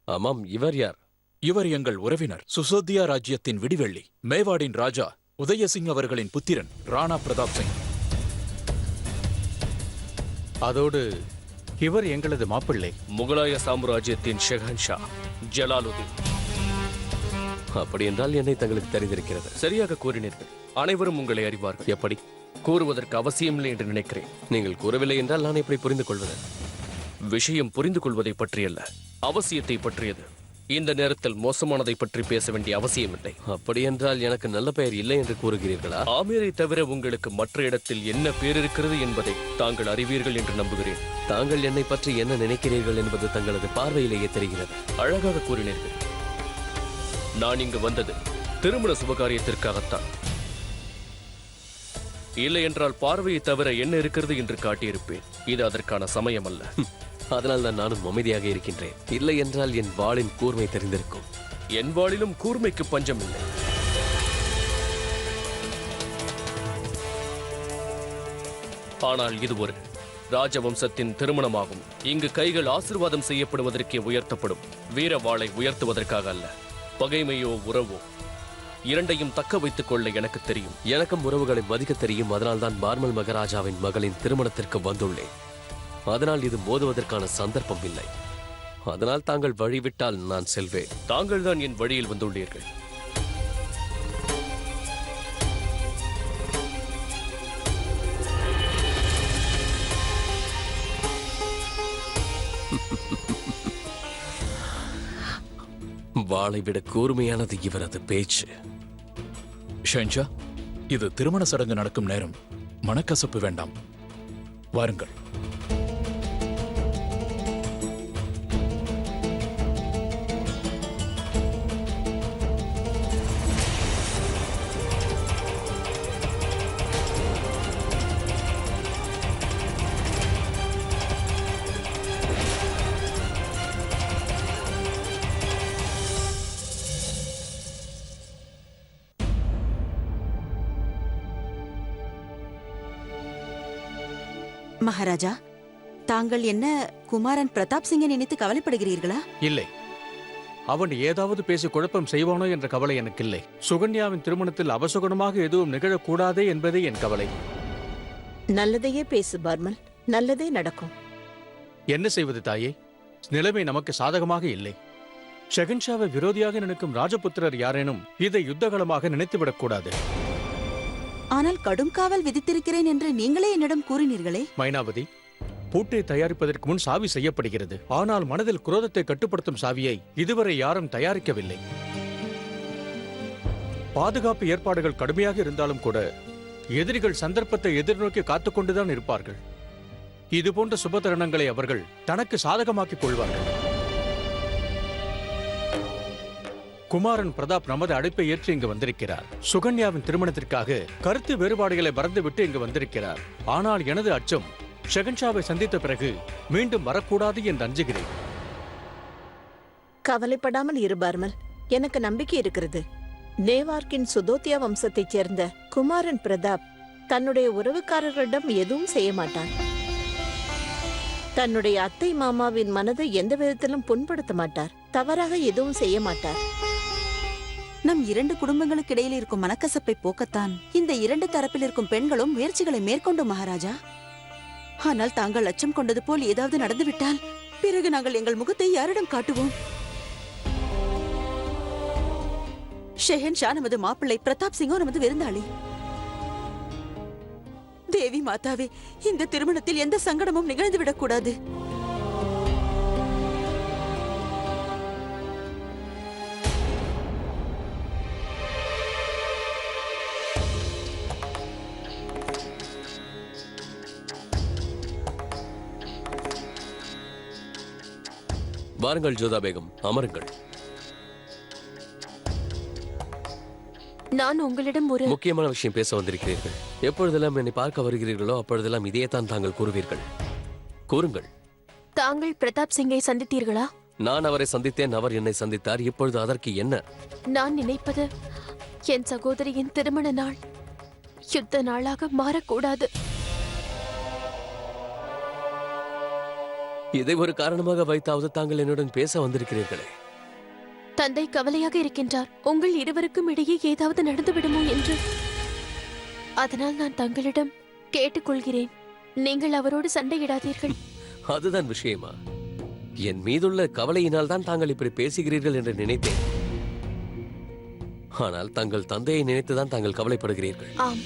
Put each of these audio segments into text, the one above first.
ஆமாம், இவர் யார்? இவர் எங்கள் உறவினர், சுசோத்தியா ராஜ்யத்தின் விடிவெள்ளி, மேவாடின் ராஜா உதயசிங் அவர்களின் புத்திரன் ராணா பிரதாப் சிங். அதோடு இவர் எங்களது மாப்பிள்ளை, முகலாய சாம்ராஜ்யத்தின் ஷெஹன்ஷா ஜலாலுதீன். அப்படி என்றால் என்னை தங்களுக்கு தெரிந்திருக்கிறது. சரியாக கூறினீர்கள். அனைவரும் உங்களை அறிவார்கள். எப்படி? கூறுவதற்கு அவசியமில்லை என்று நினைக்கிறேன். நீங்கள் கூறவில்லை என்றால் நான் எப்படி புரிந்து கொள்வது? விஷயம் புரிந்து கொள்வதை பற்றியல்ல, அவசியத்தை பற்றியது. இந்த நேரத்தில் மோசமானதை பற்றி பேச வேண்டிய அவசியமில்லை. அப்படி என்றால் எனக்கு நல்ல பெயர் இல்லை என்று கூறுகிறீர்களா? ஆமீரை தவிர உங்களுக்கு மற்ற இடத்தில் என்ன பேர் இருக்கிறது என்பதை தாங்கள் அறிவீர்கள் என்று நம்புகிறேன். தாங்கள் என்னை பற்றி என்ன நினைக்கிறீர்கள் என்பது தங்களது பார்வையிலேயே தெரிகிறது. அழகாக கூறினீர்கள். நான் இங்கு வந்தது திருமண சுபகாரியத்திற்காகத்தான். இல்லை என்றால் பார்வையை தவிர என்ன இருக்கிறது என்று காட்டியிருப்பேன். இது அதற்கான சமயம் அல்ல. அதனால் தான் நானும் அமைதியாக இருக்கின்றேன். இல்லை என்றால் என் வாளின் கூர்மை தெரிந்திருக்கும். என் வாளிலும் கூர்மைக்கு பஞ்சம் இல்லை. ஆனால் இது ஒரு ராஜவம்சத்தின் திருமணமாகும். இங்கு கைகள் ஆசீர்வாதம் செய்யப்படுவதற்கே உயர்த்தப்படும். வீர வாளை உயர்த்துவதற்காக அல்ல. பகைமையோ உறவோ இரண்டையும் தக்க வைத்துக் கொள்ள எனக்கு தெரியும். எனக்கும் உறவுகளை மதிக்க தெரியும். அதனால்தான் பார்மல் மகாராஜாவின் மகளின் திருமணத்திற்கு வந்துள்ளேன். அதனால் இது மோதுவதற்கான சந்தர்ப்பம் இல்லை. அதனால் தாங்கள் வழிவிட்டால் நான் செல்வேன். தாங்கள் தான் என் வழியில் வந்துள்ளீர்கள். வாளை விட கூர்மையானது இவரது பேச்சு. ஷென்ஷா, இது திருமண சடங்கு நடக்கும் நேரம். மனக்கசப்பு வேண்டாம். வாருங்கள். மகாராஜா, தாங்கள் என்ன குமாரன் பிரதாப் சிங்கை நினைத்து கவலைப்படுகிறீர்களா? இல்லை, அவன் ஏதாவது பேசி குழப்பம் செய்வானோ என்ற கவலை எனக்கு இல்லை. சுகன்யாவின் திருமணத்தில் அபசகுணமாக எதுவும் நிகழக்கூடாதே என்பதே என் கவலை. நல்லதையே பேசு பார்மல், நல்லதே நடக்கும். என்ன செய்வது தாயே? நிலைமை நமக்கு சாதகமாக இல்லை. ஷெஹன்ஷாவை விரோதியாக நினைக்கும் ராஜபுத்திரர் யாரேனும் இதை யுத்தகலமாக நினைத்துவிடக் கூடாது. ஆனால் கடும் காவல் விதித்திருக்கிறேன் என்று நீங்களே என்னிடம் கூறினீர்களே. மைனாவதி, பூட்டை தயாரிப்பதற்கு முன் சாவி செய்யப்படுகிறது. ஆனால் மனதில் குரோதத்தை கட்டுப்படுத்தும் சாவியை இதுவரை யாரும் தயாரிக்கவில்லை. பாதுகாப்பு ஏற்பாடுகள் கடுமையாக இருந்தாலும் கூட எதிரிகள் சந்தர்ப்பத்தை எதிர்நோக்கி காத்துக்கொண்டுதான் இருப்பார்கள். இதுபோன்ற சுப தருணங்களை அவர்கள் தனக்கு சாதகமாக்கிக் கொள்வார்கள். குமாரன் பிரதாப் நமது அழைப்பை ஏற்று இங்கு வந்திருக்கிறார். சுகன்யாவின் திருமணத்திற்காக கருத்து வேறுபாடுகளை மறந்துவிட்டு இங்கு வந்திருக்கிறார். ஆனால் எனது அச்சம் ஷெஹன்ஷாவை சந்தித்த பிறகு மீண்டும் வரக்கூடாது என்று அஞ்சுகிறேன். கவலைப்படாமல் இரு பார்மல், எனக்கு நம்பிக்கை இருக்கிறது. நேவார்க்கின் சுதோத்தியா வம்சத்தைச் சேர்ந்த குமாரன் பிரதாப் தன்னுடைய உறவுக்காரர்களிடம் எதுவும் செய்ய மாட்டான். தன்னுடைய அத்தை மாமாவின் மனதை எந்த விதத்திலும் புண்படுத்த மாட்டார். தவறாக எதுவும் செய்ய மாட்டார். நம் இரண்டு குடும்பங்களுக்கு இடையில் இருக்கும் மனக்கசப்பை போக்கத்தான் இந்த இரண்டு தரப்பில் இருக்கும் பெண்களும் முயற்சிகளை மேற்கொண்டும் மகாராஜா. ஆனால் தாங்கள் அச்சம் கொண்டது போல் ஏதாவது நடந்துவிட்டால் பிறகு நாங்கள் எங்கள் முகத்தை யாரிடம் காட்டுவோம்? ஷெஹன்ஷா நமது மாப்பிள்ளை, பிரதாப் சிங்கோ நமது விருந்தாளி. தேவி மாதாவே, இந்த திருமணத்தில் எந்த சங்கடமும் நிகழ்ந்துவிடக் கூடாது. வாருங்கள் ஜோதா பேகம், அமருங்கள். நான் உங்களிடம் ஒரு முக்கியமான விஷயம் பேச வந்திருக்கிறீர்கள். எப்பொழுதெல்லாம் என்னை பார்க்க வருகிறீர்களோ அப்பொழுதெல்லாம் இதையே தான் தாங்கள் கூறுவீர்கள். கூறுங்கள். தாங்கள் பிரதாப் சிங்கை சந்தித்தீர்களா? நான் அவரை சந்தித்தேன், அவர் என்னை சந்தித்தார். இப்பொழுது அதற்கு என்ன? நான் நினைப்பது என் சகோதரியின் திருமண நாள் யுத்த நாளாக மாறக்கூடாது. இதை ஒரு காரணமாக வைத்தாவது தாங்கள் என்னுடன் பேச வந்திருக்கிறீர்களே. தந்தை கவலையாக இருக்கின்றார். உங்கள் இருவருக்கும் இடையே ஏதாவது நடந்துவிடுமோ என்று. அதனால் நான் தங்களிடம் கேட்டுக்கொள்கிறேன், நீங்கள் அவரோடு சண்டையிடாதீர்கள். அதுதான் விஷயமா? என் மீதுள்ள கவலையினால் தான் தாங்கள் இப்படி பேசுகிறீர்கள் என்று நினைத்தேன். ஆனால் தங்கள் தந்தையை நினைத்துதான் தாங்கள் கவலைப்படுகிறீர்கள். ஆம்,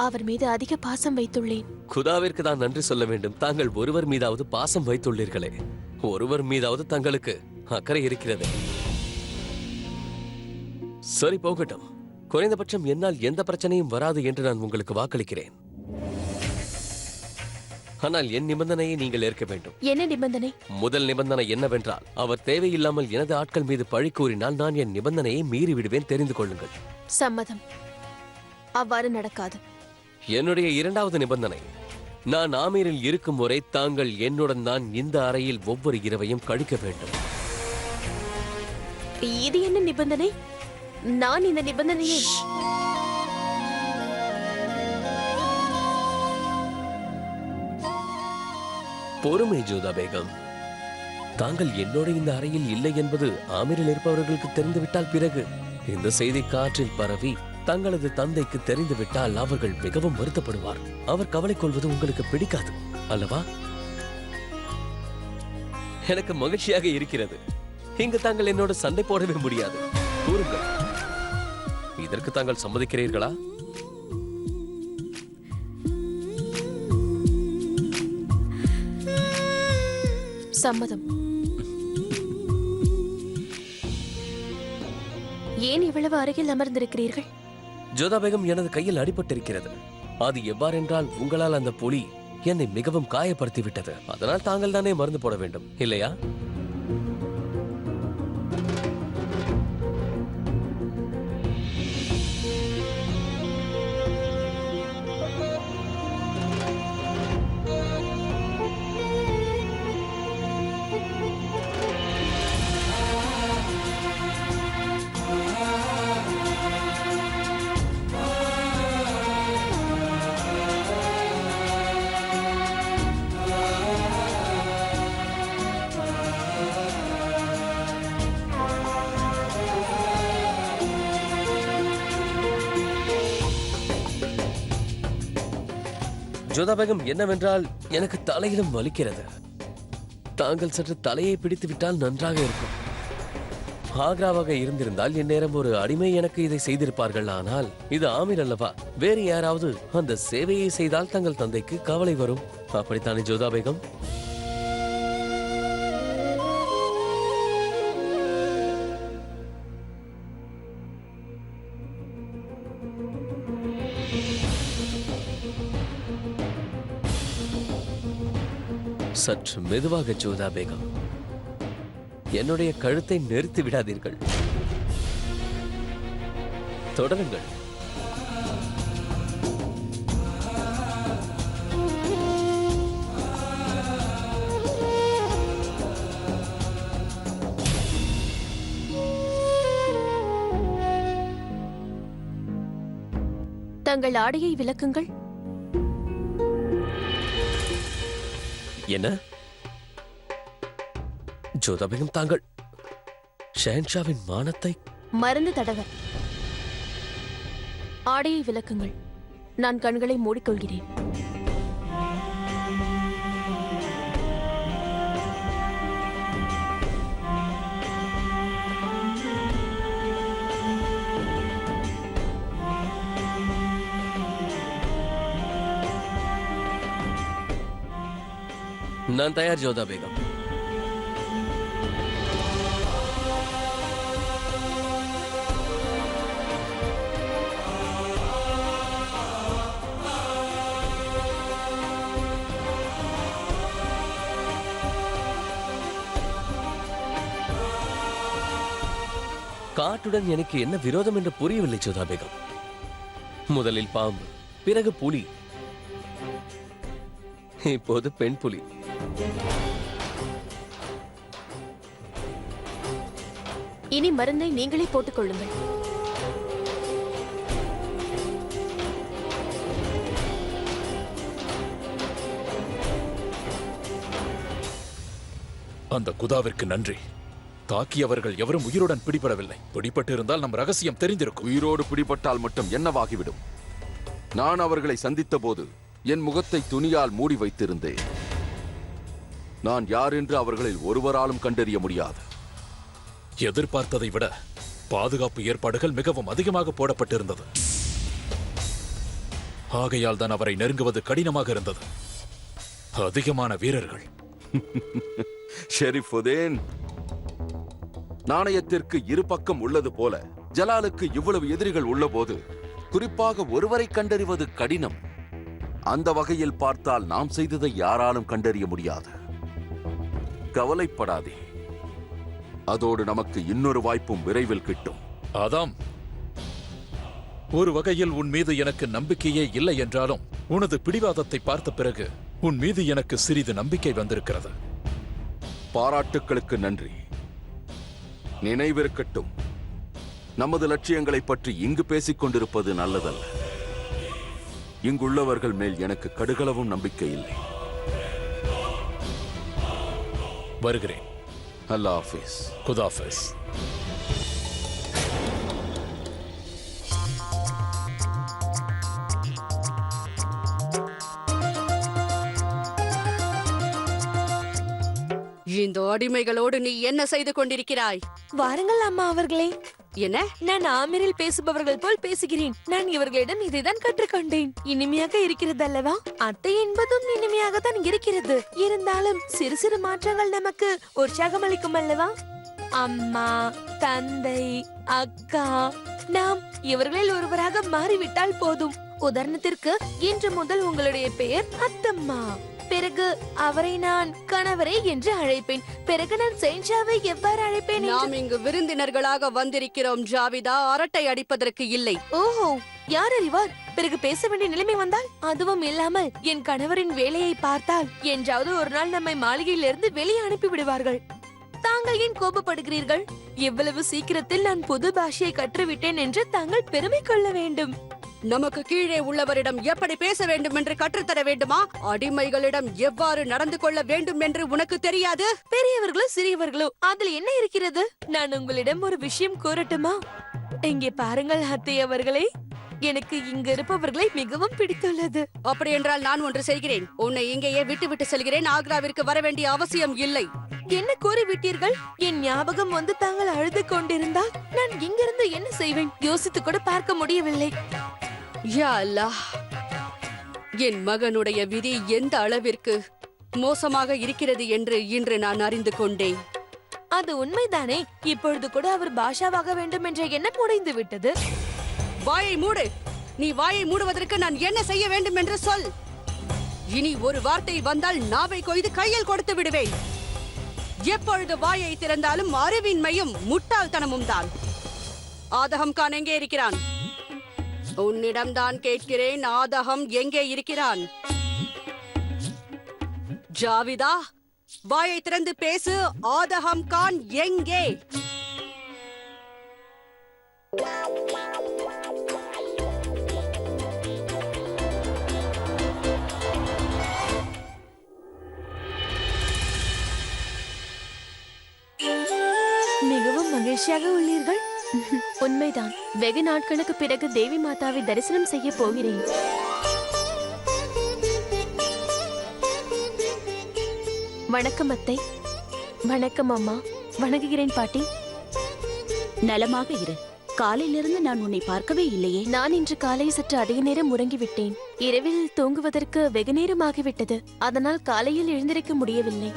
அவர் மீது அதிக பாசம் வைத்துள்ளேன். குதாவிற்கு தான் நன்றி சொல்ல வேண்டும். தாங்கள் ஒருவர் மீதாவது பாசம் வைத்துள்ளீர்களே. ஒருவர் மீதாவது தங்களுக்கு அக்கறை இருக்கிறது. சரி, போகட்டும். குறைந்தபட்சம் என்னால் எந்த பிரச்சனையும் வராது என்று நான் உங்களுக்கு வாக்களிக்கிறேன். ஆனால் என் நிபந்தனையை நீங்கள் ஏற்க வேண்டும். என்ன நிபந்தனை? முதல் நிபந்தனை என்னவென்றால், அவர் தேவையில்லாமல் எனது ஆட்கள் மீது பழி கூறினால் நான் என் நிபந்தனையை மீறி விடுவேன், தெரிந்து கொள்ளுங்கள். சம்மதம். அவ்வாறு நடக்காது. என்னுடைய இரண்டாவது நிபந்தனை, நான் ஆமீரில் இருக்கும் வரை தாங்கள் என்னுடன் தான் இந்த அறையில் ஒவ்வொரு இரவையும் கழிக்க வேண்டும். இது என்ன நிபந்தனை? நான் இந்த நிபந்தனையை பொறுமை ஜோதா பேகம். தாங்கள் என்னோட இந்த அறையில் இல்லை என்பது ஆமீரில் இருப்பவர்களுக்கு தெரிந்துவிட்டால் பிறகு இந்த செய்தி காற்றில் பரவி தங்களது தந்தைக்கு தெரிந்துவிட்டால் அவர்கள் மிகவும் வருத்தப்படுவார். அவர் கவலை கொள்வது உங்களுக்கு பிடிக்காது அல்லவா? எனக்கு மகிழ்ச்சியாக இருக்கிறது. இங்கு தாங்கள் என்னோட சண்டை போடவே முடியாது. கூறுங்கள், இதற்கு தாங்கள் சம்மதிக்கிறீர்களா? சம்மதம். ஏன் இவ்வளவு அருகில் அமர்ந்திருக்கிறீர்கள்? ஜோதா பேகம், எனது கையில் அடிபட்டிருக்கிறது. அது எவ்வாறென்றால், உங்களால் அந்த புலி என்னை மிகவும் காயப்படுத்தி விட்டது. அதனால் தாங்கள் தானே மருந்து போட வேண்டும், இல்லையா? ஜோதா பேகம், என்னவென்றால் எனக்கு தலையிலும் வலிக்கிறது. தாங்கள் சற்று தலையை பிடித்து விட்டால் நன்றாக இருக்கும். ஆக்ராவாக இருந்திருந்தால் இந்நேரம் ஒரு அடிமை எனக்கு இதை செய்திருப்பார்கள். ஆனால் இது ஆமீர் அல்லவா? வேறு யாராவது அந்த சேவையை செய்தால் தங்கள் தந்தைக்கு கவலை வரும். அப்படித்தானே ஜோதா பேகம்? சற்று மெதுவாக ஜோதா பேகம். என்னுடைய கழுத்தை நிறுத்தி விடாதீர்கள். தொடருங்கள். தங்கள் ஆடையை விலக்குங்கள். என்ன ஜோதா பேகம், தாங்கள் ஷெஹன்ஷாவின் மானத்தை? மருந்து தடவ ஆடையை விலக்குங்கள். நான் கண்களை மூடிக்கொள்கிறேன். நான் தயார் ஜோதா பேகம். காட்டுடன் எனக்கு என்ன விரோதம் என்று புரியவில்லை ஜோதா பேகம். முதலில் பாம்பு, பிறகு புலி, இப்போது பெண் புலி. இனி மருந்தை நீங்களே போட்டுக் கொள்ளுங்கள். அந்த குதாவிற்கு நன்றி. தாக்கியவர்கள் எவரும் உயிருடன் பிடிபடவில்லை. பிடிபட்டு இருந்தால் நம் ரகசியம் தெரிந்திருக்கும். உயிரோடு பிடிபட்டால் மட்டும் என்னவாகிவிடும்? நான் அவர்களை சந்தித்த போது என் முகத்தை துணியால் மூடி வைத்திருந்தேன். நான் யார் என்று அவர்களில் ஒருவராலும் கண்டறிய முடியாது. எதிர்பார்த்ததை விட பாதுகாப்பு ஏற்பாடுகள் மிகவும் அதிகமாக போடப்பட்டிருந்தது. ஆகையால் தான் அவரை நெருங்குவது கடினமாக இருந்தது. அதிகமான வீரர்கள். ஷெரீஃபுதீன், நாணயத்திற்கு இரு பக்கம் உள்ளது போல ஜலாலுக்கு இவ்வளவு எதிரிகள் உள்ளபோது குறிப்பாக ஒருவரை கண்டறிவது கடினம். அந்த வகையில் பார்த்தால் நாம் செய்ததை யாராலும் கண்டறிய முடியாது. கவலைப்படாதே, அதோடு நமக்கு இன்னொரு வாய்ப்பும் விரைவில் கிட்டும். ஆதாம், ஒரு வகையில் உன் மீது எனக்கு நம்பிக்கையே இல்லை என்றாலும் உனது பிடிவாதத்தை பார்த்த பிறகு உன் மீது எனக்கு சிறிது நம்பிக்கை வந்திருக்கிறது. பாராட்டுக்களுக்கு நன்றி. நினைவிருக்கட்டும், நமது லட்சியங்களை பற்றி இங்கு பேசிக் கொண்டிருப்பது நல்லதல்ல. இங்குள்ளவர்கள் மேல் எனக்கு கடுகளவும் நம்பிக்கை இல்லை. வருகிறேன். அல்லாஹ் ஹாஃபிஸ். குதாஃபிஸ். இந்த அடிமைகளோடு நீ என்ன செய்து கொண்டிருக்கிறாய்? வாருங்கள் அம்மா அவர்களே. என்ன? நான் ஆமிரில் பேசுபவர்கள் போல் பேசுகிறேன். நான் இவர்களிடம் இதைதான் கற்றுக்கொண்டேன். இனிமையாக இருக்கிறது அல்லவா? அத்தை என்பதும் இனிமையாகத்தான் இருக்கிறது. இருந்தாலும் சிறு சிறு மாற்றங்கள் நமக்கு உற்சாகம் அளிக்கும் அல்லவா? அம்மா, தந்தை, அக்கா, நாம் இவர்களில் ஒருவராக மாறிவிட்டால் போதும். உதாரணத்திற்கு இன்று முதல் உங்களுடைய பெயர் அத்தம்மா. பிறகு அவரை நான் கணவரே என்று அழைப்பேன். பிறகு நான் செயின்ஷாவை எவ்வாறு அழைப்பேன்? நாம் இங்கு விருந்தினர்களாக வந்திருக்கிறோம் ஜாவிதா, அரட்டை அடிப்பதற்கு இல்லை. ஓஹோ, யார் அறிவார்? பிறகு பேச வேண்டிய நிலைமை வந்தால்? அதுவும் இல்லாமல் என் கணவரின் வேலையை பார்த்தால் என்றாவது ஒரு நாள் நம்மை மாளிகையிலிருந்து வெளியே அனுப்பி விடுவார்கள். தாங்கள் ஏன் கோபப்படுகிறீர்கள்? எவ்வளவு சீக்கிரத்தில் நான் புது பாஷையை கற்றுவிட்டேன் என்று தாங்கள் பெருமை கொள்ள வேண்டும். நமக்கு கீழே உள்ளவரிடம் எப்படி பேச வேண்டும் என்று கற்றுத்தர வேண்டுமா? அடிமைகளிடம் எவ்வாறு நடந்து கொள்ள வேண்டும் என்று உனக்கு தெரியாது? பெரியவர்களோ சிறியவர்களோ அதில் என்ன இருக்கிறது? நான் உங்களிடம் ஒரு விஷயம் கூறட்டுமா? இங்கே பாருங்கள் அத்தை அவர்களே, எனக்கு இங்க இருப்பவர்களை மிகவும் பிடித்துள்ளது. அப்படி என்றால் நான் ஒன்று செய்கிறேன். உன்னை இங்கேயே விட்டு செல்கிறேன். ஆக்ராவிற்கு வர வேண்டிய அவசியம் இல்லை. என்ன கூறிவிட்டீர்கள்? என் ஞாபகம் வந்து தாங்கள் அழுது கொண்டிருந்தால் நான் இங்கிருந்து என்ன செய்வேன்? யோசித்து கூட பார்க்க முடியவில்லை. யா அல்லாஹ், என் மகனுடைய விதி எந்த அளவிற்கு மோசமாக இருக்கிறது என்று இன்று நான் அறிந்து கொண்டேன். அது உண்மைதானே? இப்பொழுது கூட அவர் பாஷாவாக வேண்டும் என்ற எண்ணம் உடைந்து விட்டது. வாயை மூடு. நீ வாயை மூடுவதற்கு நான் என்ன செய்ய வேண்டும் என்று சொல். இனி ஒரு வார்த்தை வந்தால் நாவை கொய்து கையில் கொடுத்து விடுவேன். எப்பொழுது வாயை திறந்தாலும் அறிவின்மையும் முட்டாள்தனமும் தான். ஆதகம் கான் எங்கே இருக்கிறான்? உன்னிடம்தான் கேட்கிறேன். ஆதகம் எங்கே இருக்கிறான்? ஜாவிதா, வாயை திறந்து பேசு. ஆதகம் கான் எங்கே? மிகவும் மகிழ்ச்சியாக உள்ளீர்கள். உண்மைதான். வெகு நாட்களுக்கு பிறகு தேவி மாதாவை தரிசனம் செய்ய போகிறேன். வணக்கம் அத்தை. வணக்கம் அம்மா. வணங்குகிறேன் பாட்டி. நலமாக இரு. காலையிலிருந்து நான் உன்னை பார்க்கவே இல்லையே. நான் இன்று காலை சற்று அதிக நேரம் உறங்கிவிட்டேன். இரவில் தூங்குவதற்கு வெகு நேரமாகிவிட்டது. அதனால் காலையில் எழுந்திருக்க முடியவில்லை.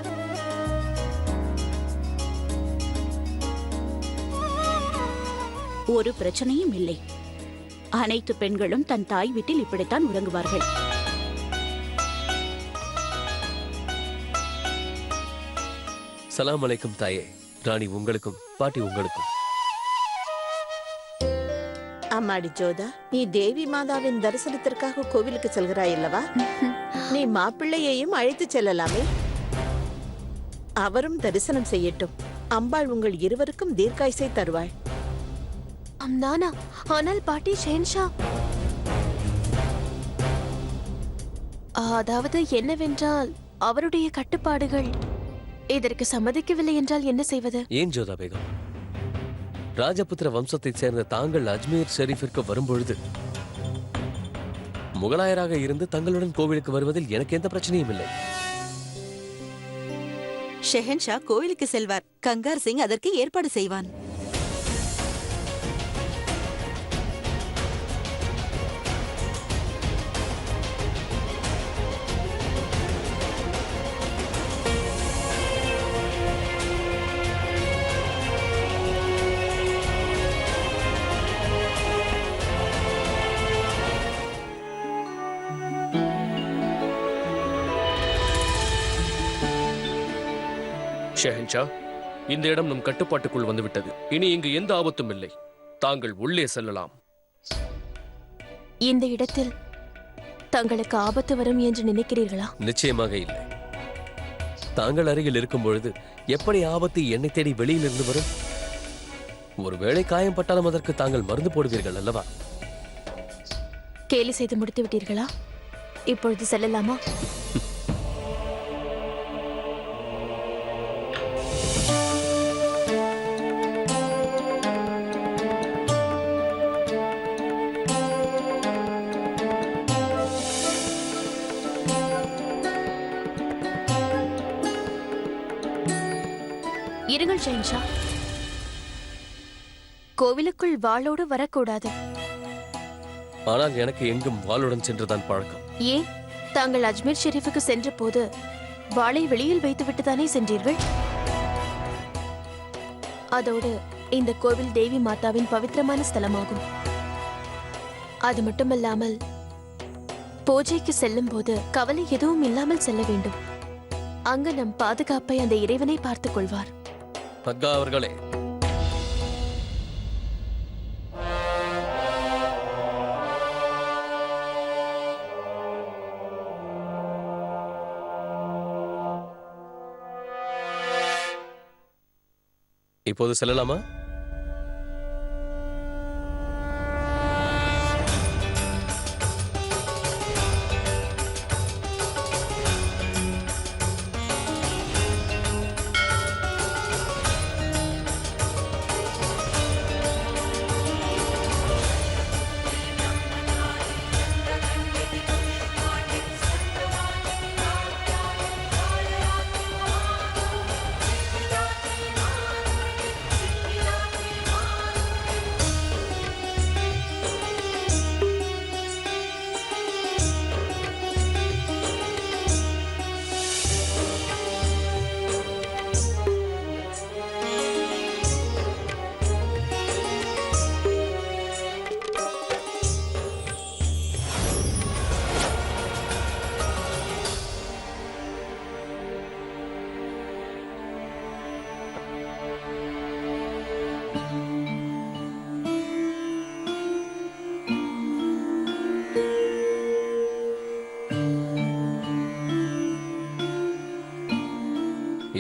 ஒரு பிரச்சனையும் இல்லை. அனைத்து பெண்களும் தன் தாய் வீட்டில் இப்படித்தான் உறங்குவார்கள். சலாம் அலைக்கும் தாயே. ராணி உங்களுக்கும், பாட்டி உங்களுக்கும். அம்மாடி ஜோதா, நீ தேவி மாதாவின் தரிசனத்திற்காக கோவிலுக்கு செல்கிறாய் அல்லவா? நீ மாப்பிள்ளையையும் அழைத்து செல்லலாமே. அவரும் தரிசனம் செய்யட்டும். அம்பாள் உங்கள் இருவருக்கும் தீர்க்காயுசை தருவாள். நானா? ஆனால் பாட்டி, ஷெஹன்ஷா அதாவது என்னவென்றால் அவருடைய கட்டுப்பாடுகள். இதற்கு சம்மதிக்கவில்லை என்றால் என்ன செய்வது? ஏன் ஜோதா பேகம்? ராஜபுத்திர வம்சத்தைச் சேர்ந்த தாங்கள் அஜ்மீர் ஷெரீஃபிற்கு வரும்பொழுது முகலாயராக இருந்து தங்களுடன் கோவிலுக்கு வருவதில் எனக்கு எந்த பிரச்சனையும் இல்லை. ஷெஹன்ஷா கோயிலுக்கு செல்வார். கங்கார் சிங் அதற்கு ஏற்பாடு செய்வான். ஷெஹன்ஷா, இந்த இடம் நம் கட்டுப்பாட்டுக்குள் வந்துவிட்டது. இனி இங்கு எந்த ஆபத்தும் இல்லை. தாங்கள் உள்ளே செல்லலாம். இந்த இடத்தில் தங்களுக்கு ஆபத்து வரும் என்று நினைக்கிறீர்களா? நிச்சயமாக இல்லை. தாங்கள் அருகில் இருக்கும் பொழுது எப்படி ஆபத்து என்னை தேடி வெளியிலிருந்து வரும்? ஒருவேளை காயம் பட்டாலும் அதற்கு தாங்கள் மருந்து போடுவீர்கள் அல்லவா? கேலி செய்து முடித்து விட்டீர்களா? இப்பொழுது செல்லலாமா? இருங்கள் ஷெஹன்ஷா. கோவிலுக்குள் வாளோடு வரக்கூடாது. ஆனால் எனக்கு எங்கும் வாளுடன் சென்றுதான் பழக்கம். ஏன்? தாங்கள் அஜ்மீர் ஷெரீஃபுக்கு சென்ற போது வாளை வெளியில் வைத்துவிட்டு தானே சென்றீர்கள்? அதோடு இந்த கோவில் தேவி மாதாவின் பவித்திரமான ஸ்தலமாகும். அது மட்டுமல்லாமல் பூஜைக்கு செல்லும் போது கவலை எதுவும் இல்லாமல் செல்ல வேண்டும். அங்கு நம் பாதுகாப்பை அந்த இறைவனை பார்த்துக் கொள்வார். பக்கா அவர்களே, இப்போது செல்லலாமா?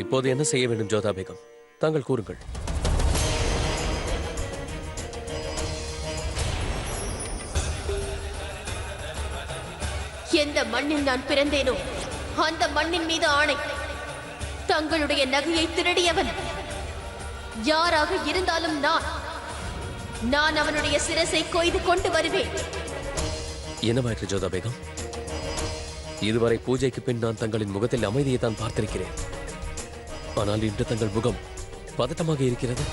இப்போது என்ன செய்ய வேண்டும் ஜோதா பேகம்? தாங்கள் கூறுங்கள். எந்த மண்ணில் நான் பிறந்தேனோ அந்த மண்ணின் மீது ஆணை, தங்களுடைய நகையை திருடியவன் யாராக இருந்தாலும் நான் அவனுடைய சிரசை கொய்து கொண்டு வருவேன். என்னவாயிற்று ஜோதா பேகம்? இதுவரை பூஜைக்கு பின் நான் தங்களின் முகத்தில் அமைதியை தான் பார்த்திருக்கிறேன். ஆனால் இன்று தங்கள் முகம் பதட்டமாக இருக்கிறது.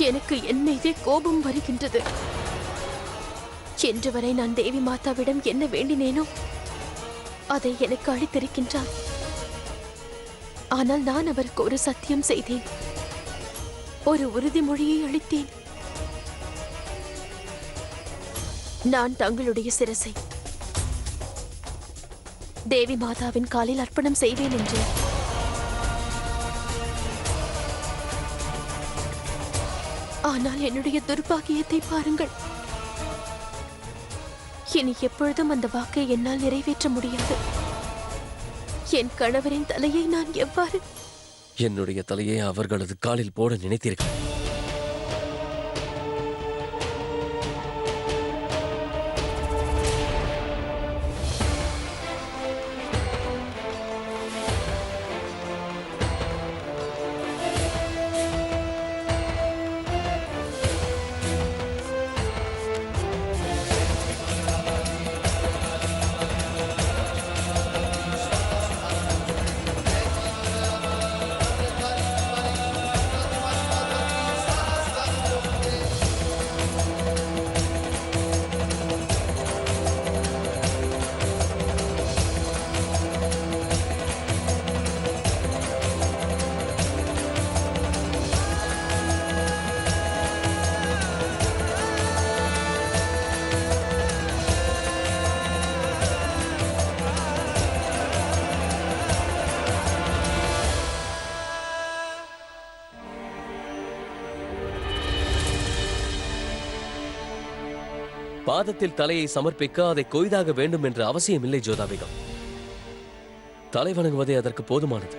எனக்கு என் மீதே கோபம் வருகின்றது. இன்று வரை நான் தேவி மாதாவிடம் என்ன வேண்டினேனோ அதை எனக்கு அளித்திருக்கின்றார். ஆனால் நான் அவருக்கு ஒரு சத்தியம் செய்தேன், ஒரு உறுதிமொழியை அளித்தேன். நான் தங்களுடைய சிரசை தேவி மாதாவின் காலில் அர்ப்பணம் செய்வேன் என்றேன். ஆனால் என்னுடைய துர்பாகியத்தை பாருங்கள். இனி எப்பொழுதும் அந்த வாக்கை என்னால் நிறைவேற்ற முடியாது. என் கணவரின் தலையை நான் எவ்வாறு? என்னுடைய தலையை அவர்களது காலில் போட நினைத்தீர்கள். பாதத்தில் தலையை சமர்ப்பிக்க அதை கொய்தாக வேண்டும் என்ற அவசியம் இல்லை ஜோதாபிகம். தலை வணங்குவதே அதற்கு போதுமானது.